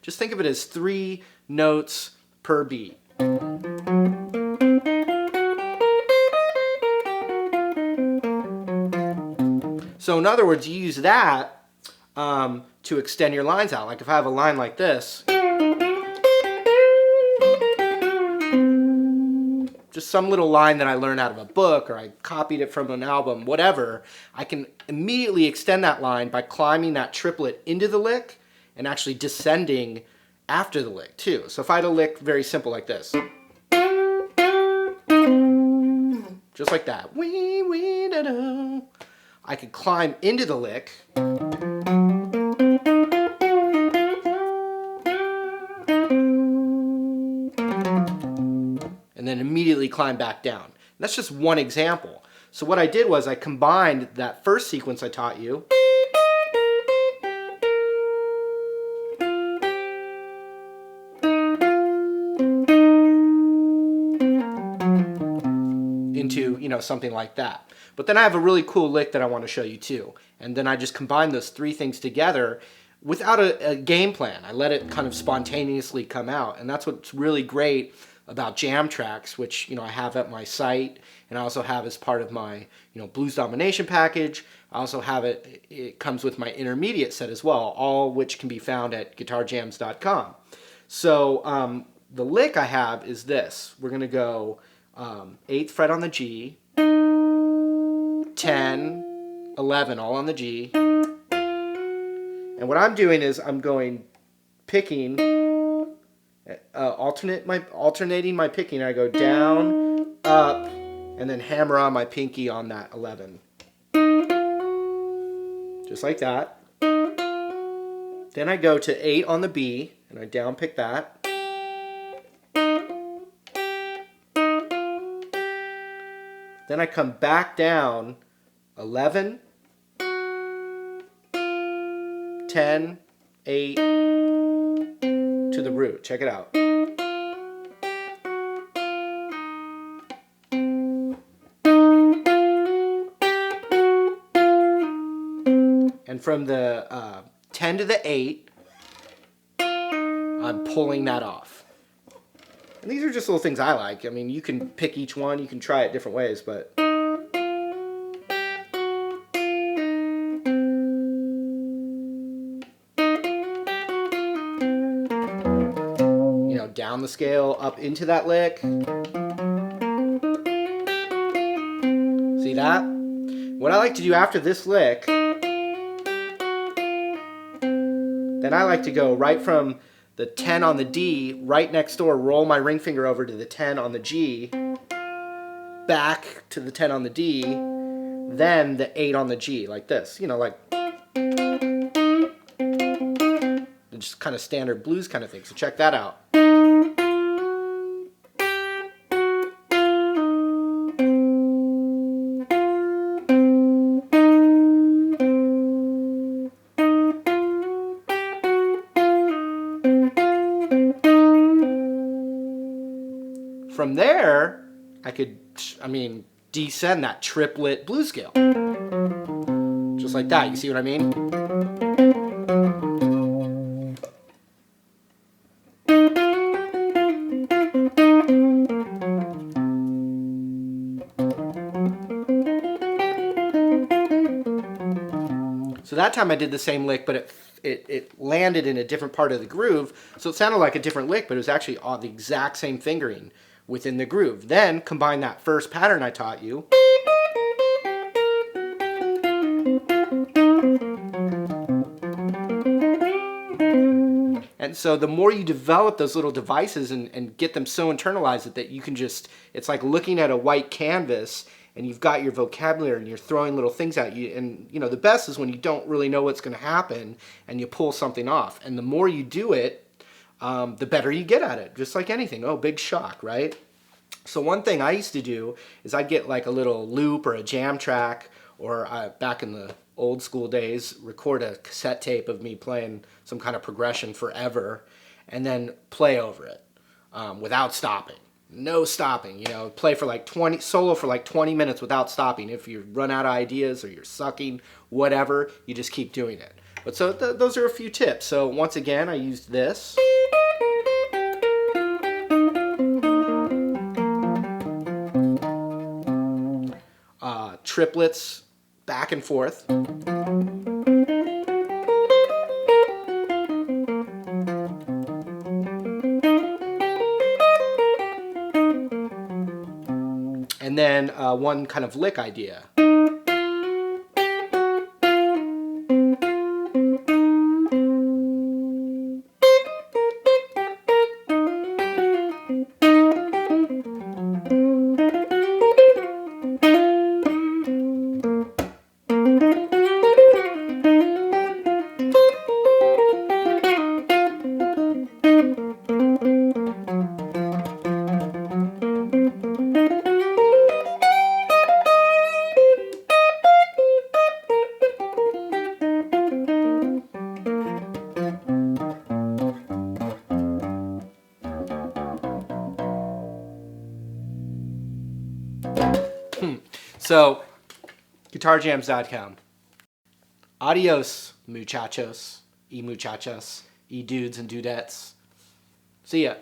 Just think of it as 3 notes per beat. So in other words, you use that to extend your lines out. Like if I have a line like this, just some little line that I learned out of a book or I copied it from an album, whatever, I can immediately extend that line by climbing that triplet into the lick and actually descending after the lick too. So if I had a lick very simple like this, just like that, wee, wee, da, da, I could climb into the lick and then immediately climb back down. And that's just one example. So what I did was I combined that first sequence I taught you into, something like that. But then I have a really cool lick that I want to show you too. And then I just combine those 3 things together without a game plan. I let it kind of spontaneously come out. And that's what's really great about jam tracks, which I have at my site, and I also have as part of my blues domination package. I also have it comes with my intermediate set as well, all which can be found at guitarjams.com. So the lick I have is this. We're going to go 8th fret on the G, 10, 11, all on the G. And what I'm doing is I'm picking, alternating my picking. I go down, up, and then hammer on my pinky on that 11. Just like that. Then I go to 8 on the B, and I down pick that. Then I come back down 11, 10, 8 to the root. Check it out. And from the 10 to the 8, I'm pulling that off. And these are just little things I like. I mean, you can pick each one, you can try it different ways, but down the scale, up into that lick. See that? What I like to do after this lick, then I like to go right from the 10 on the D, right next door, roll my ring finger over to the 10 on the G, back to the 10 on the D, then the 8 on the G, like this. Like just kind of standard blues kind of thing. So check that out. From there, I could, descend that triplet blues scale. Just like that, you see what I mean? So that time I did the same lick, but it landed in a different part of the groove, so it sounded like a different lick, but it was actually all the exact same fingering within the groove. Then combine that first pattern I taught you and so the more you develop those little devices and get them so internalized that you can just, it's like looking at a white canvas and you've got your vocabulary and you're throwing little things at you. And the best is when you don't really know what's going to happen and you pull something off. And the more you do it, the better you get at it. Just like anything. Oh, big shock, right? So one thing I used to do is I'd get like a little loop or a jam track, or back in the old school days, record a cassette tape of me playing some kind of progression forever, and then play over it without stopping. No stopping, play for like solo for like 20 minutes without stopping. If you run out of ideas or you're sucking, whatever, you just keep doing it. But so those are a few tips. So once again, I used this. Triplets back and forth. And then one kind of lick idea. So, guitarjams.com. Adios, muchachos, y muchachas, y dudes and dudettes. See ya.